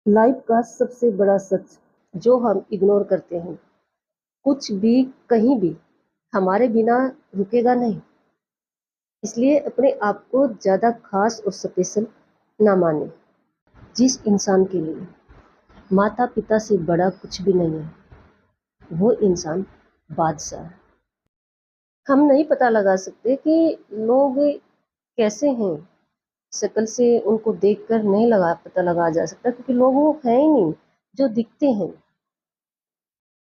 Life का सबसे बड़ा सच जो हम इग्नोर करते हैं, कुछ भी कहीं भी हमारे बिना रुकेगा नहीं। इसलिए अपने आप को ज़्यादा खास और स्पेशल ना माने। जिस इंसान के लिए माता पिता से बड़ा कुछ भी नहीं है, वो इंसान बादशाह है। हम नहीं पता लगा सकते कि लोग कैसे हैं। शक्ल से उनको देखकर नहीं पता लगा जा सकता, क्योंकि लोग वो हैं ही नहीं जो दिखते हैं।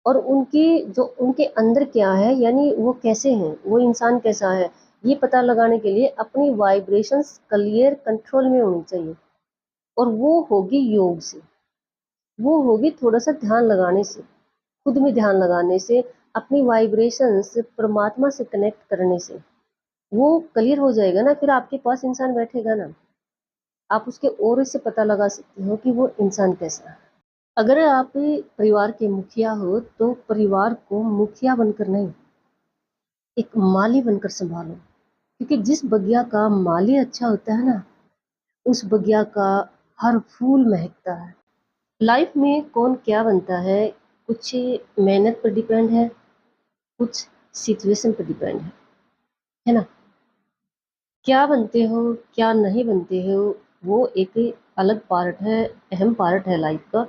और उनकी जो उनके अंदर क्या है, यानी वो कैसे हैं, वो इंसान कैसा है, ये पता लगाने के लिए अपनी वाइब्रेशंस क्लियर कंट्रोल में होनी चाहिए। और वो होगी योग से, वो होगी थोड़ा सा ध्यान लगाने से, खुद में ध्यान लगाने से, अपनी वाइब्रेशंस परमात्मा से कनेक्ट करने से वो क्लियर हो जाएगा ना। फिर आपके पास इंसान बैठेगा ना, आप उसके ऑरे से पता लगा सकते हो कि वो इंसान कैसा है। अगर आप परिवार के मुखिया हो तो परिवार को मुखिया बनकर नहीं, एक माली बनकर संभालो। क्योंकि जिस बगिया का माली अच्छा होता है ना, उस बगिया का हर फूल महकता है। लाइफ में कौन क्या बनता है, कुछ मेहनत पर डिपेंड है, कुछ सिचुएशन पर डिपेंड है ना। क्या बनते हो, क्या नहीं बनते हो, वो एक अलग पार्ट है, अहम पार्ट है लाइफ का।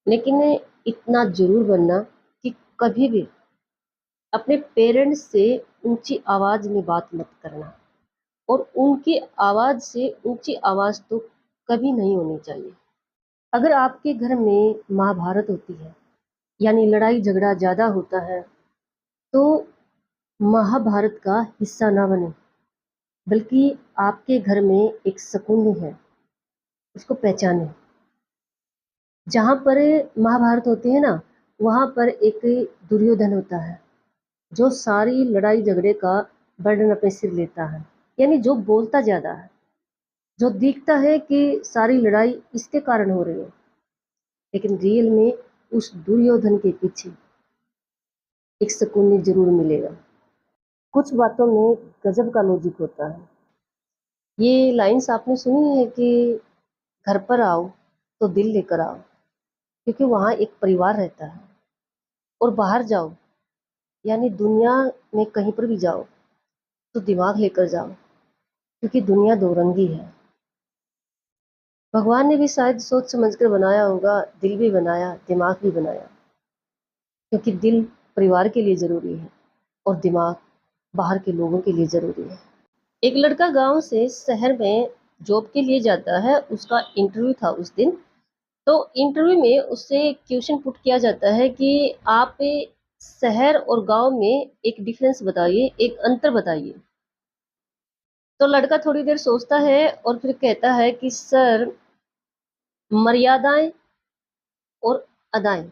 लेकिन इतना जरूर बनना कि कभी भी अपने पेरेंट्स से ऊंची आवाज में बात मत करना। और उनकी आवाज से ऊंची आवाज तो कभी नहीं होनी चाहिए। अगर आपके घर में महाभारत होती है, यानी लड़ाई झगड़ा ज्यादा होता है, तो महाभारत का हिस्सा ना बने, बल्कि आपके घर में एक शकुनी है, उसको पहचाने। जहां पर महाभारत होती है ना, वहां पर एक दुर्योधन होता है, जो सारी लड़ाई झगड़े का बर्डन अपने सिर लेता है। यानी जो बोलता ज्यादा है, जो दिखता है कि सारी लड़ाई इसके कारण हो रही है, लेकिन रियल में उस दुर्योधन के पीछे एक सुकून जरूर मिलेगा। कुछ बातों में गजब का लॉजिक होता है। ये लाइंस आपने सुनी है कि घर पर आओ तो दिल लेकर आओ, क्योंकि वहां एक परिवार रहता है। और बाहर जाओ, यानी दुनिया में कहीं पर भी जाओ, तो दिमाग लेकर जाओ, क्योंकि दुनिया दो रंगी है। भगवान ने भी शायद सोच समझ कर बनाया होगा, दिल भी बनाया, दिमाग भी बनाया। क्योंकि दिल परिवार के लिए जरूरी है और दिमाग बाहर के लोगों के लिए जरूरी है। एक लड़का गांव से शहर में जॉब के लिए जाता है, उसका इंटरव्यू था उस दिन। तो इंटरव्यू में उससे क्वेश्चन पुट किया जाता है कि आप शहर और गांव में एक डिफरेंस बताइए, एक अंतर बताइए। तो लड़का थोड़ी देर सोचता है और फिर कहता है कि सर, मर्यादाएं और अदाएं,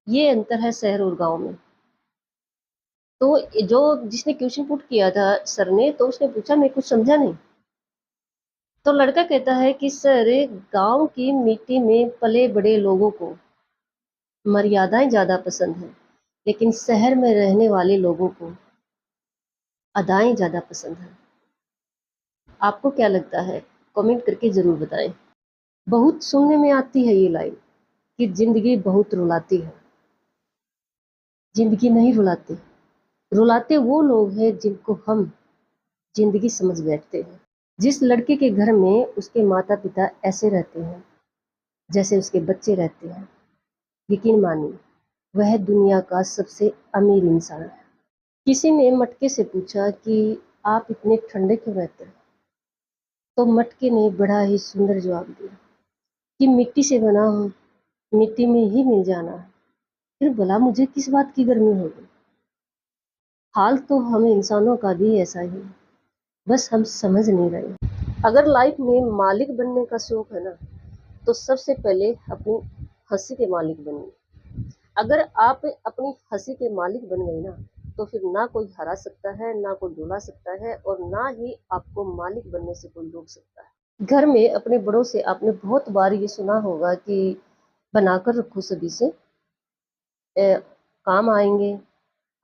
ये अंतर है शहर और गांव में। तो जो जिसने क्वेश्चन पुट किया था सर ने, तो उसने पूछा मैं कुछ समझा नहीं। तो लड़का कहता है कि सर, गांव की मिट्टी में पले बड़े लोगों को मर्यादाएं ज्यादा पसंद है, लेकिन शहर में रहने वाले लोगों को अदाएं ज्यादा पसंद है। आपको क्या लगता है, कमेंट करके जरूर बताएं। बहुत सुनने में आती है ये लाइन कि जिंदगी बहुत रुलाती है। जिंदगी नहीं रुलाती, रुलाते वो लोग हैं जिनको हम जिंदगी समझ बैठते हैं। जिस लड़के के घर में उसके माता पिता ऐसे रहते हैं जैसे उसके बच्चे रहते हैं, यकीन मानिए वह दुनिया का सबसे अमीर इंसान है। किसी ने मटके से पूछा कि आप इतने ठंडे क्यों रहते हैं, तो मटके ने बड़ा ही सुंदर जवाब दिया कि मिट्टी से बना हूं, मिट्टी में ही मिल जाना है, फिर भला मुझे किस बात की गर्मी होगी। हाल तो हम इंसानों का भी ऐसा ही है, बस हम समझ नहीं रहे। अगर लाइफ में मालिक बनने का शौक है ना, तो सबसे पहले अपनी हंसी के मालिक बनिए। अगर आप अपनी हंसी के मालिक बन गए ना, तो फिर ना कोई हरा सकता है, ना कोई डुला सकता है, और ना ही आपको मालिक बनने से कोई रोक सकता है। घर में अपने बड़ों से आपने बहुत बार ये सुना होगा कि बनाकर रखो सभी से, काम आएंगे,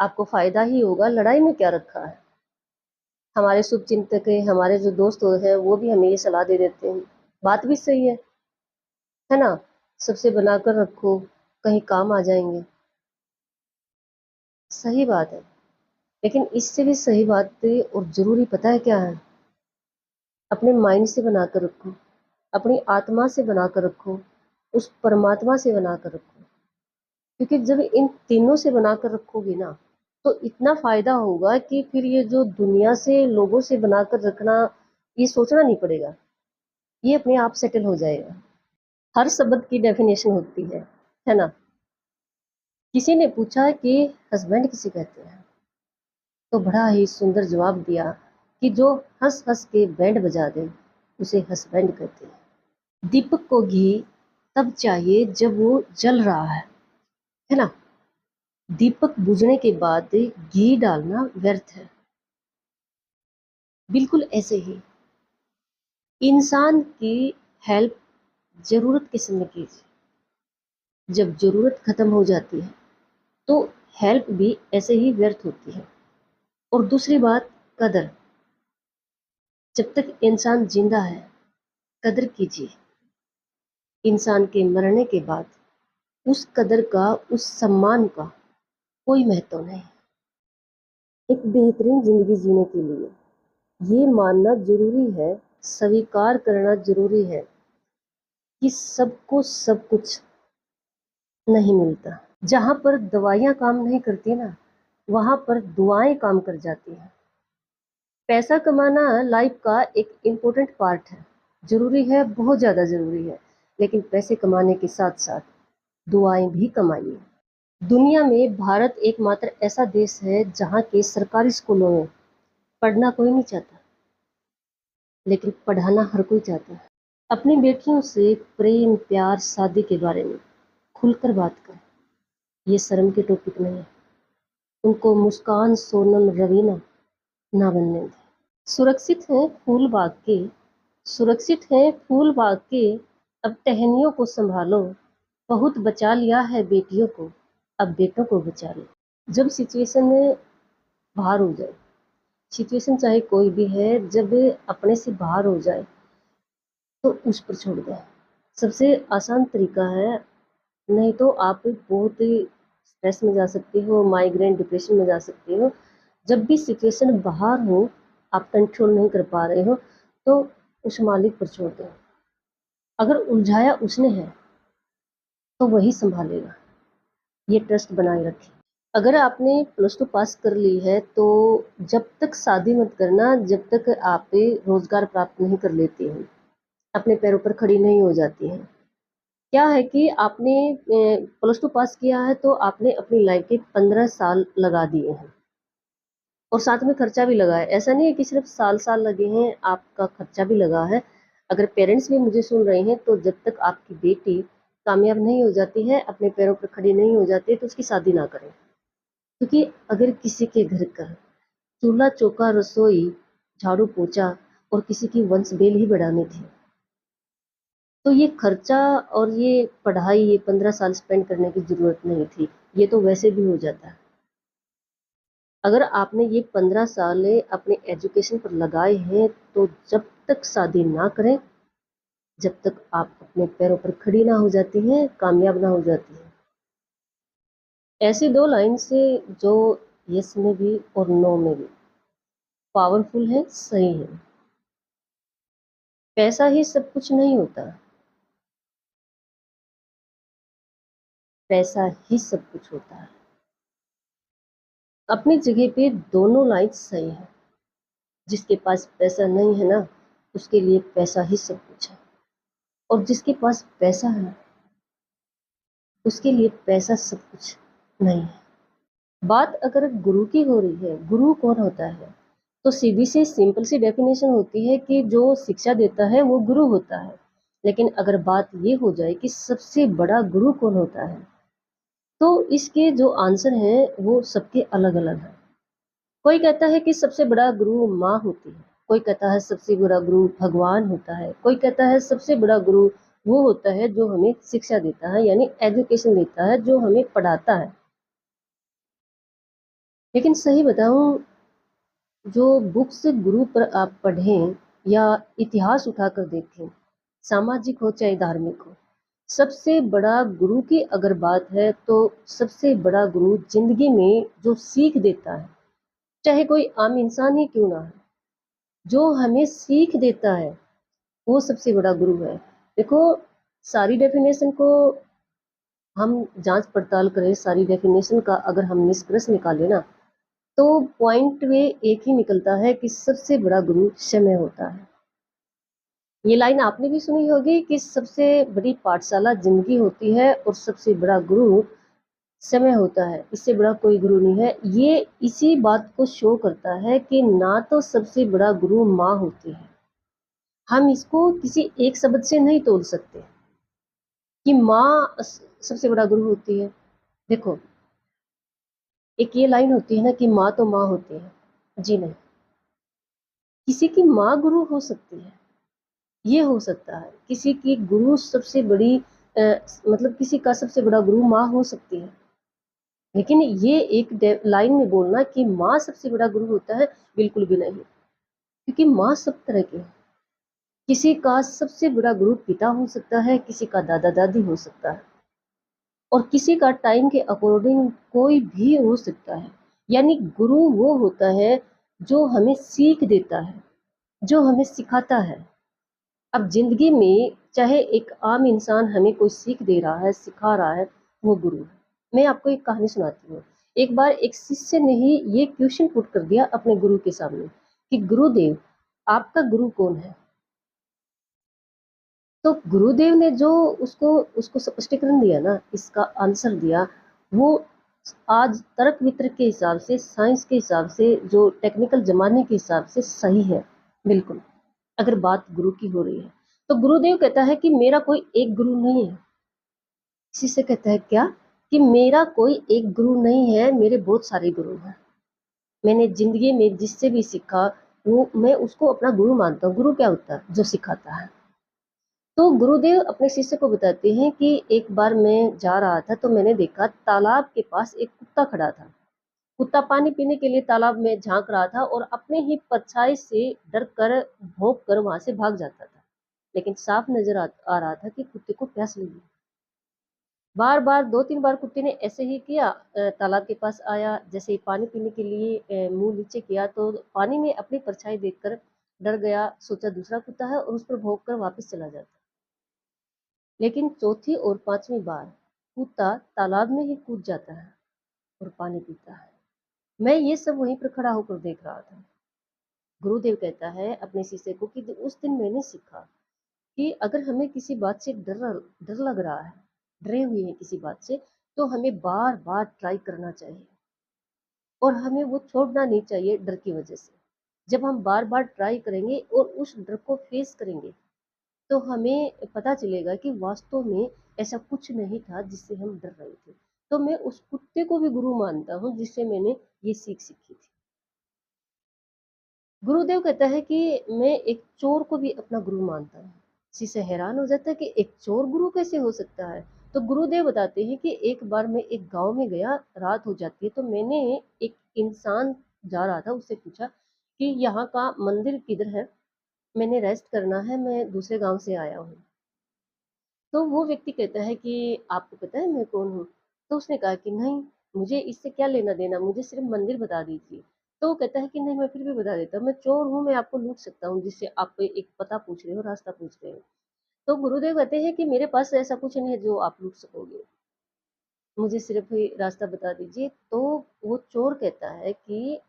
आपको फायदा ही होगा, लड़ाई में क्या रखा है। हमारे शुभ चिंतक है, हमारे जो दोस्त हैं, वो भी हमें ये सलाह दे देते हैं। बात भी सही है। है ना? सबसे बनाकर रखो, कहीं काम आ जाएँगे। सही बात है, लेकिन इससे भी सही बात और ज़रूरी पता है क्या है? अपने माइंड से बनाकर रखो, अपनी आत्मा से बनाकर रखो, उस परमात्मा से बनाकर रखो। क्योंकि जब इन तीनों से बनाकर रखोगे ना, तो इतना फ़ायदा होगा कि फिर ये जो दुनिया से, लोगों से बनाकर रखना, ये सोचना नहीं पड़ेगा। ये अपने आप सेटल हो जाएगा। हर शब्द की डेफिनेशन होती है ना? किसी ने पूछा कि हस्बैंड किसे कहते हैं? तो बड़ा ही सुंदर जवाब दिया कि जो हँस-हँस के बैंड बजा दे, उसे हस्बैंड कहते हैं। दीपक को घी तब चाहिए जब वो जल रहा है ना? दीपक बुझने के बाद घी डालना व्यर्थ है। बिल्कुल ऐसे ही इंसान की हेल्प ज़रूरत के समय कीजिए। जब ज़रूरत खत्म हो जाती है, तो हेल्प भी ऐसे ही व्यर्थ होती है। और दूसरी बात, कदर। जब तक इंसान जिंदा है, कदर कीजिए। इंसान के मरने के बाद उस कदर का, उस सम्मान का कोई महत्व नहीं। एक बेहतरीन जिंदगी जीने के लिए ये मानना जरूरी है, स्वीकार करना जरूरी है कि सबको सब कुछ नहीं मिलता। जहाँ पर दवाइयाँ काम नहीं करती ना, वहाँ पर दुआएं काम कर जाती हैं। पैसा कमाना लाइफ का एक इम्पोर्टेंट पार्ट है, ज़रूरी है, बहुत ज़्यादा ज़रूरी है। लेकिन पैसे कमाने के साथ साथ दुआएं भी कमाइए। दुनिया में भारत एकमात्र ऐसा देश है जहाँ के सरकारी स्कूलों में पढ़ना कोई नहीं चाहता, लेकिन पढ़ाना हर कोई चाहता है। अपनी बेटियों से प्रेम, प्यार, शादी के बारे में खुलकर बात करें। ये शर्म के टॉपिक नहीं है। उनको मुस्कान, सोनम, रवीना ना बनने दें। सुरक्षित हैं फूल बाग के, सुरक्षित हैं फूल बाग के, अब टहनियों को संभालो। बहुत बचा लिया है बेटियों को, अब बेटों को बचा लो। जब सिचुएशन में बाहर हो जाए, सिचुएशन चाहे कोई भी है, जब अपने से बाहर हो जाए तो उस पर छोड़ दें। सबसे आसान तरीका है, नहीं तो आप बहुत स्ट्रेस में जा सकते हो, माइग्रेन, डिप्रेशन में जा सकते हो। जब भी सिचुएशन बाहर हो, आप कंट्रोल नहीं कर पा रहे हो, तो उस मालिक पर छोड़ दो। अगर उलझाया उसने है तो वही संभालेगा, ये ट्रस्ट बनाए रखें। अगर आपने प्लस टू पास कर ली है तो जब तक शादी मत करना, जब तक आप रोजगार प्राप्त नहीं कर लेती हैं, अपने पैरों पर खड़ी नहीं हो जाती हैं। क्या है कि आपने प्लस टू पास किया है तो आपने अपनी लाइफ के 15 साल लगा दिए हैं और साथ में खर्चा भी लगा है। ऐसा नहीं है कि सिर्फ साल लगे हैं, आपका खर्चा भी लगा है। अगर पेरेंट्स भी मुझे सुन रहे हैं तो जब तक आपकी बेटी कामयाब नहीं हो जाती है, अपने पैरों पर खड़ी नहीं हो जाती, तो उसकी शादी ना करें। क्योंकि अगर किसी के घर का चूल्हा चौका, रसोई, झाड़ू पोछा और किसी की वंश बेल ही बढ़ानी थी, तो ये खर्चा और ये पढ़ाई, ये 15 साल स्पेंड करने की ज़रूरत नहीं थी। ये तो वैसे भी हो जाता है। अगर आपने ये 15 साल अपने एजुकेशन पर लगाए हैं, तो जब तक शादी ना करें, जब तक आप अपने पैरों पर खड़ी ना हो जाती हैं, कामयाब ना हो जाती हैं। ऐसी 2 लाइन से जो यस में भी और नो में भी पावरफुल है, सही है। पैसा ही सब कुछ नहीं होता, पैसा ही सब कुछ होता है। अपनी जगह पे दोनों लाइन सही है। जिसके पास पैसा नहीं है ना, उसके लिए पैसा ही सब कुछ है। और जिसके पास पैसा है, उसके लिए पैसा सब कुछ नहीं है। बात अगर गुरु की हो रही है, गुरु कौन होता है? तो सीधी सी सिंपल सी डेफिनेशन होती है कि जो शिक्षा देता है वो गुरु होता है। लेकिन अगर बात ये हो जाए कि सबसे बड़ा गुरु कौन होता है, तो इसके जो आंसर हैं वो सबके अलग-अलग हैं। कोई कहता है कि सबसे बड़ा गुरु माँ होती है, कोई कहता है सबसे बड़ा गुरु भगवान होता है, कोई कहता है सबसे बड़ा गुरु वो होता है जो हमें शिक्षा देता है, यानी एजुकेशन देता है, जो हमें पढ़ाता है। लेकिन सही बताऊं, जो बुक्स गुरु पर आप पढ़ें या इतिहास उठाकर देखें, सामाजिक हो चाहे धार्मिक हो, सबसे बड़ा गुरु की अगर बात है तो सबसे बड़ा गुरु ज़िंदगी में जो सीख देता है, चाहे कोई आम इंसान ही क्यों ना है, जो हमें सीख देता है, वो सबसे बड़ा गुरु है। देखो, सारी डेफ़िनेशन को हम जाँच-पड़ताल करें, सारी डेफ़िनेशन का अगर हम निष्कर्ष निकालें ना, तो पॉइंट में एक ही निकलता है कि सबसे बड़ा गुरु समय होता है। ये लाइन आपने भी सुनी होगी कि सबसे बड़ी पाठशाला ज़िंदगी होती है और सबसे बड़ा गुरु समय होता है, इससे बड़ा कोई गुरु नहीं है। ये इसी बात को शो करता है कि ना तो सबसे बड़ा गुरु माँ होती है, हम इसको किसी एक शब्द से नहीं तोल सकते कि माँ सबसे बड़ा गुरु होती है। देखो, एक ये लाइन होती है ना कि माँ तो माँ होती है, जी नहीं, किसी की माँ गुरु हो सकती है, ये हो सकता है। किसी की गुरु सबसे बड़ी मतलब किसी का सबसे बड़ा गुरु माँ हो सकती है। लेकिन ये एक लाइन में बोलना कि माँ सबसे बड़ा गुरु होता है, बिल्कुल भी नहीं, क्योंकि माँ सब तरह की है। किसी का सबसे बड़ा गुरु पिता हो सकता है, किसी का दादा दादी हो सकता है और किसी का टाइम के अकॉर्डिंग कोई भी हो सकता है। यानी गुरु वो होता है जो हमें सीख देता है, जो हमें सिखाता है। अब जिंदगी में चाहे एक आम इंसान हमें कोई सीख दे रहा है, सिखा रहा है, वो गुरु है। मैं आपको एक कहानी सुनाती हूँ। एक बार एक शिष्य ने ही ये क्वेश्चन पुट कर दिया अपने गुरु के सामने कि गुरुदेव, आपका गुरु कौन है? तो गुरुदेव ने जो उसको उसको स्पष्टीकरण दिया ना, इसका आंसर दिया, वो आज तर्क वितर्क के हिसाब से, साइंस के हिसाब से, जो टेक्निकल जमाने के हिसाब से सही है, बिल्कुल। अगर बात गुरु की हो रही है, तो गुरुदेव कहता है कि मेरा कोई एक गुरु नहीं है। शिष्य कहता है क्या? कि मेरा कोई एक गुरु नहीं है, मेरे बहुत सारे गुरु हैं। मैंने जिंदगी में जिससे भी सीखा, वो मैं उसको अपना गुरु मानता हूँ। गुरु क्या होता है? जो सिखाता है। तो गुरुदेव अपने शिष्य को बताते हैं कि एक बार मैं जा रहा था तो मैंने देखा तालाब के पास एक कुत्ता खड़ा था। कुत्ता पानी पीने के लिए तालाब में झांक रहा था और अपने ही परछाई से डर कर, भौंक कर वहां से भाग जाता था। लेकिन साफ नजर आ रहा था कि कुत्ते को प्यास लगी। बार बार 2-3 बार कुत्ते ने ऐसे ही किया, तालाब के पास आया, जैसे ही पानी पीने के लिए मुंह नीचे किया तो पानी में अपनी परछाई देखकर डर गया, सोचा दूसरा कुत्ता है और उस पर भौंक कर वापस चला जाता। लेकिन चौथी और पांचवी बार कुत्ता तालाब में ही कूद जाता है और पानी पीता है। मैं ये सब वहीं पर खड़ा होकर देख रहा था। गुरुदेव कहता है अपने शिष्य को कि उस दिन मैंने सीखा कि अगर हमें किसी बात से डर डर लग रहा है, डरे हुए हैं किसी बात से, तो हमें बार बार ट्राई करना चाहिए और हमें वो छोड़ना नहीं चाहिए डर की वजह से। जब हम बार बार ट्राई करेंगे और उस डर को फेस करेंगे, तो हमें पता चलेगा कि वास्तव में ऐसा कुछ नहीं था जिससे हम डर रहे थे। तो मैं उस कुत्ते को भी गुरु मानता हूँ जिससे मैंने ये सीख सीखी थी। गुरुदेव कहता है कि मैं एक चोर को भी अपना गुरु मानता हूँ। शिष्य हैरान हो जाता है कि एक चोर गुरु कैसे हो सकता है? तो गुरुदेव बताते हैं कि एक बार मैं एक गांव में गया, रात हो जाती है तो मैंने एक इंसान जा रहा था, उससे पूछा कि यहाँ का मंदिर किधर है? मैंने रेस्ट करना है, मैं दूसरे गांव से आया हूँ। तो वो व्यक्ति कहता है कि आपको पता है मैं कौन हूँ? तो उसने कहा कि नहीं, मुझे इससे क्या लेना देना, मुझे सिर्फ मंदिर बता दीजिए। तो वो कहता है कि नहीं, मैं फिर भी बता देता हूँ, मैं चोर हूँ, मैं आपको लूट सकता हूँ, जिससे आप एक पता पूछ रहे हो, रास्ता पूछ रहे हो। तो गुरुदेव कहते हैं कि मेरे पास ऐसा कुछ नहीं है जो आप लूट सकोगे, मुझे सिर्फ ये रास्ता बता दीजिए। तो वो चोर कहता है कि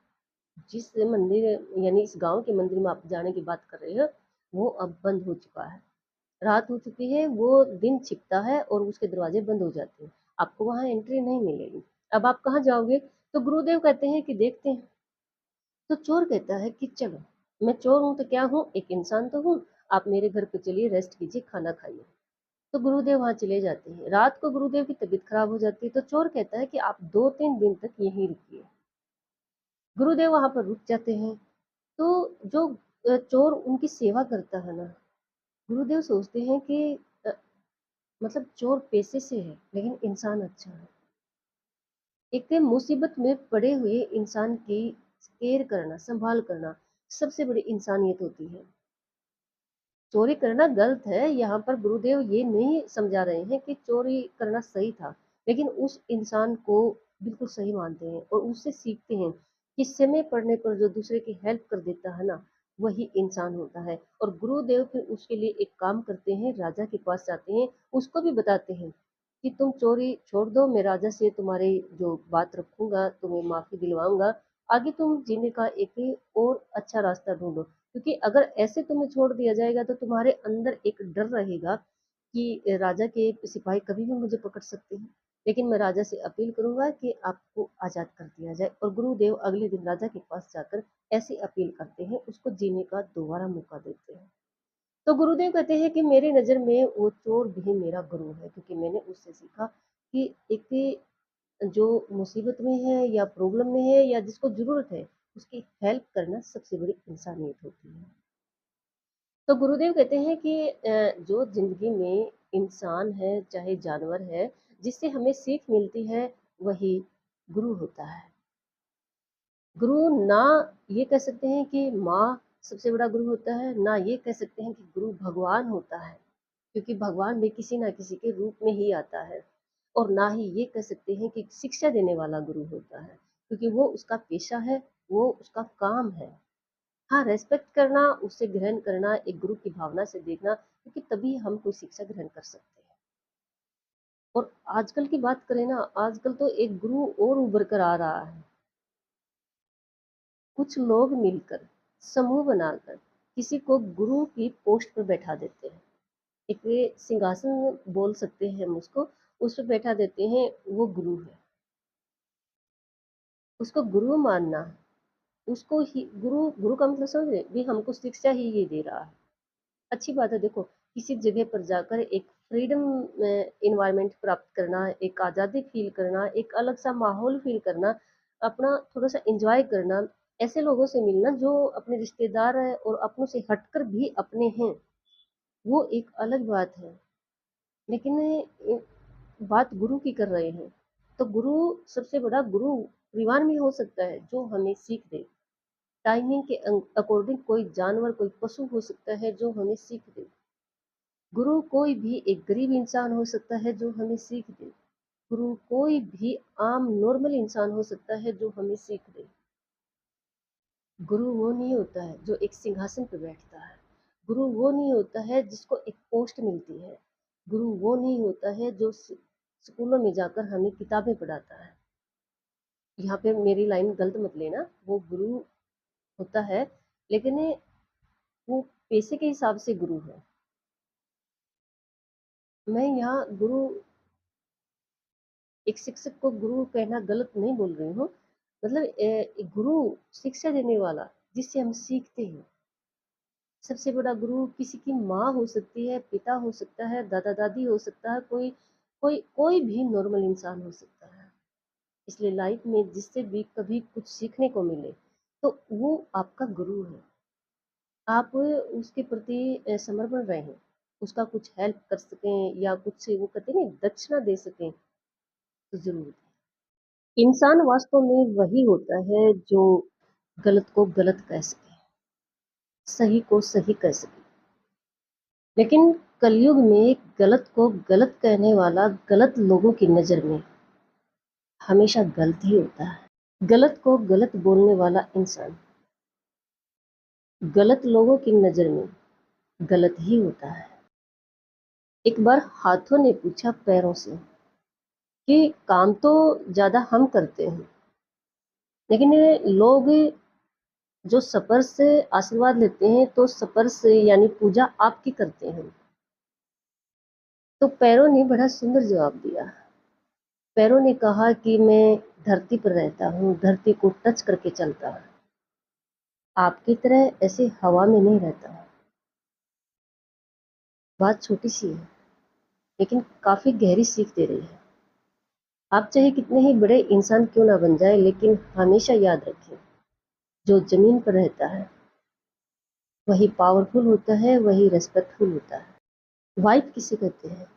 जिस मंदिर, यानी इस गांव के मंदिर में आप जाने की बात कर रहे हो, वो अब बंद हो चुका है, रात हो चुकी है, वो दिन छिपता है और उसके दरवाजे बंद हो जाते हैं, आपको वहां एंट्री नहीं मिलेगी। अब आप कहाँ जाओगे? तो गुरुदेव कहते हैं कि देखते हैं। तो चोर कहता है कि चलो, मैं चोर हूं तो क्या हूँ, एक इंसान तो हूँ, आप मेरे घर पे चलिए, रेस्ट कीजिए, खाना खाइए। तो गुरुदेव वहां चले जाते हैं। रात को गुरुदेव की तबीयत खराब हो जाती है तो चोर कहता है कि आप 2-3 दिन तक यहीं रुकिए। गुरुदेव वहां पर रुक जाते हैं। तो जो चोर उनकी सेवा करता है ना, गुरुदेव सोचते हैं कि अ, मतलब चोर पैसे से है लेकिन इंसान अच्छा है। एक मुसीबत में पड़े हुए इंसान की केयर करना, संभाल करना, सबसे बड़ी इंसानियत होती है। चोरी करना गलत है, यहाँ पर गुरुदेव ये नहीं समझा रहे हैं कि चोरी करना सही था, लेकिन उस इंसान को बिल्कुल सही मानते हैं और उससे सीखते हैं कि समय पड़ने पर जो दूसरे की हेल्प कर देता है ना, वही इंसान होता है। और गुरुदेव फिर उसके लिए एक काम करते हैं, राजा के पास जाते हैं, उसको भी बताते हैं कि तुम चोरी छोड़ दो, मैं राजा से तुम्हारी जो बात रखूंगा, तुम्हें माफी दिलवाऊंगा, आगे तुम जीने का एक और अच्छा रास्ता ढूंढो। क्योंकि अगर ऐसे तुम्हें छोड़ दिया जाएगा तो तुम्हारे अंदर एक डर रहेगा कि राजा के सिपाही कभी भी मुझे पकड़ सकते हैं। लेकिन मैं राजा से अपील करूंगा कि आपको आजाद कर दिया जाए। और गुरुदेव अगले दिन राजा के पास जाकर ऐसी अपील करते हैं, उसको जीने का दोबारा मौका देते हैं। तो गुरुदेव कहते हैं कि मेरी नज़र में वो चोर भी मेरा गुरु है, क्योंकि मैंने उससे सीखा कि एक जो मुसीबत में है या प्रॉब्लम में है या जिसको जरूरत है, उसकी हेल्प करना सबसे बड़ी इंसानियत होती है। तो गुरुदेव कहते हैं कि जो जिंदगी में इंसान है चाहे जानवर है, जिससे हमें सीख मिलती है, वही गुरु होता है। गुरु ना ये कह सकते हैं कि माँ सबसे बड़ा गुरु होता है, ना ये कह सकते हैं कि गुरु भगवान होता है, क्योंकि भगवान भी किसी ना किसी के रूप में ही आता है। और ना ही ये कह सकते हैं कि शिक्षा देने वाला गुरु होता है, क्योंकि वो उसका पेशा है, वो उसका काम है। हाँ, रेस्पेक्ट करना, उससे ग्रहण करना, एक गुरु की भावना से देखना, क्योंकि तभी हम कोई शिक्षा ग्रहण कर सकते हैं। और आजकल की बात करें ना, आजकल तो एक गुरु और उभर कर आ रहा है। कुछ लोग मिलकर समूह बनाकर किसी को गुरु की पोस्ट पर बैठा देते हैं। एक वे सिंहासन बोल सकते हैं हम उसको, उस पर बैठा देते हैं, वो गुरु है। उसको गुरु मानना, उसको ही गुरु, गुरु का मतलब समझ रहे भी, हमको शिक्षा ही ये दे रहा है। अच्छी बात है। देखो, किसी जगह पर जाकर एक फ्रीडम इन्वायरमेंट प्राप्त करना, एक आज़ादी फील करना, एक अलग सा माहौल फील करना, अपना थोड़ा सा एंजॉय करना, ऐसे लोगों से मिलना जो अपने रिश्तेदार है और अपनों से हटकर भी अपने हैं, वो एक अलग बात है। लेकिन बात गुरु की कर रहे हैं, तो गुरु, सबसे बड़ा गुरु परिवार में हो सकता है जो हमें सीख दे। टाइमिंग के अकॉर्डिंग कोई जानवर, कोई पशु हो सकता है जो हमें सीख दे। गुरु कोई भी एक गरीब इंसान हो सकता है जो हमें सीख दे। गुरु कोई भी आम नॉर्मल इंसान हो सकता है जो हमें सीख दे। गुरु वो नहीं होता है जो एक सिंहासन पर बैठता है। गुरु वो नहीं होता है जिसको एक पोस्ट मिलती है। गुरु वो नहीं होता है जो स्कूलों में जाकर हमें किताबें पढ़ाता है। यहाँ पे मेरी लाइन गलत मत लेना, वो गुरु होता है, लेकिन वो पैसे के हिसाब से गुरु है। मैं यहाँ गुरु, एक शिक्षक को गुरु कहना गलत नहीं बोल रही हूँ। मतलब एक गुरु, शिक्षा देने वाला, जिससे हम सीखते हैं। सबसे बड़ा गुरु किसी की माँ हो सकती है, पिता हो सकता है, दादा दादी हो सकता है, कोई कोई कोई भी नॉर्मल इंसान हो सकता है। इसलिए लाइफ में जिससे भी कभी कुछ सीखने को मिले, तो वो आपका गुरु है। आप उसके प्रति समर्पण रहें, उसका कुछ हेल्प कर सकें या कुछ, वो कहते हैं ना, दक्षिणा दे सकें, तो जरूर दें। इंसान वास्तव में वही होता है जो गलत को गलत कह सके, सही को सही कह सके। लेकिन कलयुग में गलत को गलत कहने वाला गलत लोगों की नज़र में हमेशा गलत ही होता है। गलत को गलत बोलने वाला इंसान गलत लोगों की नज़र में गलत ही होता है। एक बार हाथों ने पूछा पैरों से कि काम तो ज़्यादा हम करते हैं, लेकिन ये लोग जो सपर से आशीर्वाद लेते हैं, तो सपर से यानी पूजा आपकी करते हैं। तो पैरों ने बड़ा सुंदर जवाब दिया। पैरों ने कहा कि मैं धरती पर रहता हूँ, धरती को टच करके चलता हूँ, आपकी तरह ऐसे हवा में नहीं रहता हूँ। बात छोटी सी है, लेकिन काफ़ी गहरी सीख दे रही है। आप चाहे कितने ही बड़े इंसान क्यों ना बन जाए, लेकिन हमेशा याद रखें, जो ज़मीन पर रहता है वही पावरफुल होता है, वही रेस्पेक्टफुल होता है। वाइफ किसे कहते हैं?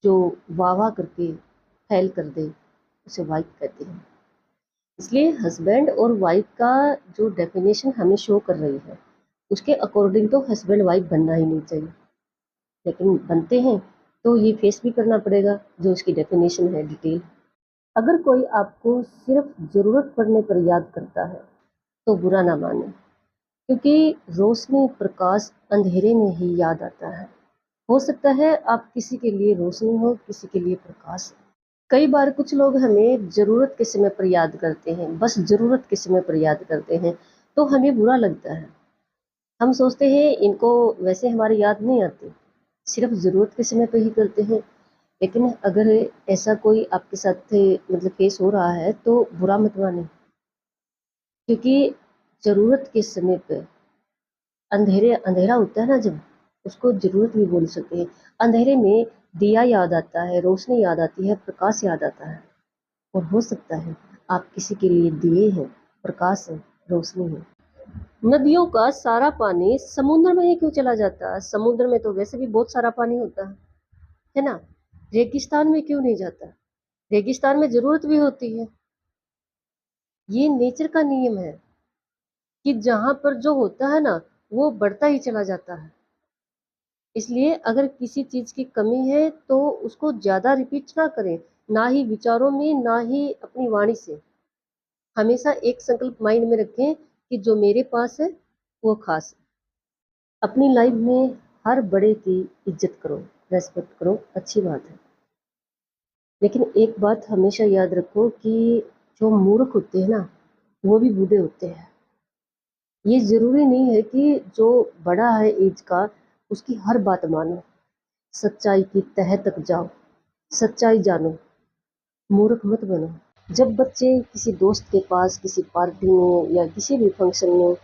जो वाह वाह करके फैल कर दे, उसे वाइफ कहते हैं। इसलिए हस्बैंड और वाइफ का जो डेफिनेशन हमें शो कर रही है, उसके अकॉर्डिंग तो हस्बैंड वाइफ बनना ही नहीं चाहिए, लेकिन बनते हैं तो ये फेस भी करना पड़ेगा जो इसकी डेफिनेशन है डिटेल। अगर कोई आपको सिर्फ ज़रूरत पड़ने पर याद करता है तो बुरा ना माने, क्योंकि रोशनी प्रकाश अंधेरे में ही याद आता है। हो सकता है आप किसी के लिए रोशनी हो, किसी के लिए प्रकाश। कई बार कुछ लोग हमें ज़रूरत के समय पर याद करते हैं, बस ज़रूरत के समय पर याद करते हैं, तो हमें बुरा लगता है। हम सोचते हैं इनको वैसे हमारी याद नहीं आती, सिर्फ ज़रूरत के समय पर ही करते हैं। लेकिन अगर ऐसा कोई आपके साथ मतलब केस हो रहा है तो बुरा मत माने, क्योंकि ज़रूरत के समय पे अंधेरा होता है ना जब, उसको ज़रूरत भी बोल सकते हैं। अंधेरे में दिया याद आता है, रोशनी याद आती है, प्रकाश याद आता है। और हो सकता है आप किसी के लिए दिए हैं, प्रकाश है, रोशनी है। नदियों का सारा पानी समुद्र में ही क्यों चला जाता है? समुद्र में तो वैसे भी बहुत सारा पानी होता है ना? रेगिस्तान में क्यों नहीं जाता? रेगिस्तान में ज़रूरत भी होती है। ये नेचर का नियम है कि जहाँ पर जो होता है ना, वो बढ़ता ही चला जाता है। इसलिए अगर किसी चीज़ की कमी है तो उसको ज़्यादा रिपीट ना करें, ना ही विचारों में, ना ही अपनी वाणी से। हमेशा एक संकल्प माइंड में रखें कि जो मेरे पास है वो खास है। अपनी लाइफ में हर बड़े की इज्जत करो, रेस्पेक्ट करो, अच्छी बात है। लेकिन एक बात हमेशा याद रखो कि जो मूर्ख होते हैं ना, वो भी बूढ़े होते हैं। ये ज़रूरी नहीं है कि जो बड़ा है एज का उसकी हर बात मानो, सच्चाई की तह तक जाओ, सच्चाई जानो, मूर्ख मत बनो। जब बच्चे किसी दोस्त के पास किसी पार्टी में या किसी भी फंक्शन में,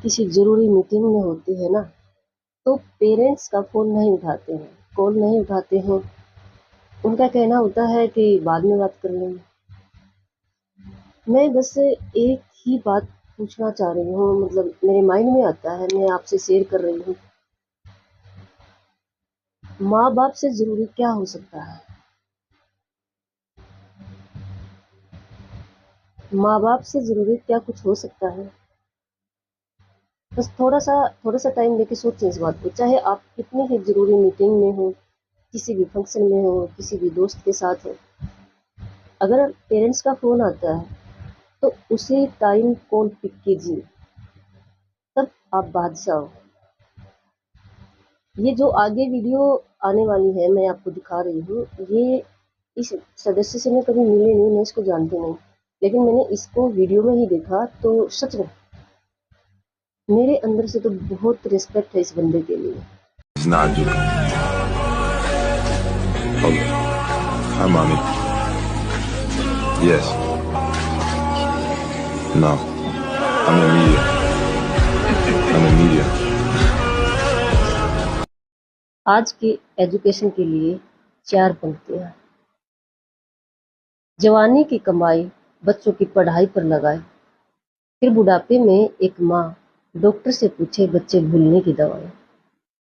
किसी ज़रूरी मीटिंग में होते हैं ना, तो पेरेंट्स का फ़ोन नहीं उठाते हैं, कॉल नहीं उठाते हैं। उनका कहना होता है कि बाद में बात कर लेंगे। मैं बस एक ही बात पूछना चाह रही हूँ, मतलब मेरे माइंड में आता है, मैं आपसे शेयर कर रही हूँ। माँ बाप से ज़रूरी क्या हो सकता है? माँ बाप से ज़रूरी क्या कुछ हो सकता है? बस थोड़ा सा टाइम लेके सोचें इस बात को। चाहे आप कितनी ही ज़रूरी मीटिंग में हो, किसी भी फंक्शन में हो, किसी भी दोस्त के साथ हो, अगर पेरेंट्स का फ़ोन आता है तो उसी टाइम कॉल पिक कीजिए, तब आप बादशाह हो। ये जो आगे वीडियो आने वाली है मैं आपको दिखा रही हूँ, ये इस सदस्य से मैं कभी मिली नहीं, मैं इसको जानती नहीं, लेकिन मैंने इसको वीडियो में ही देखा तो सच में मेरे अंदर से तो बहुत रिस्पेक्ट है इस बंदे के लिए। It's not you. Hold on. Hi, mommy. Yes. No. I'm in media. I'm in media. आज के एजुकेशन के लिए 4 पंक्तियाँ। जवानी की कमाई बच्चों की पढ़ाई पर लगाए, फिर बुढ़ापे में एक माँ डॉक्टर से पूछे बच्चे भूलने की दवाएं।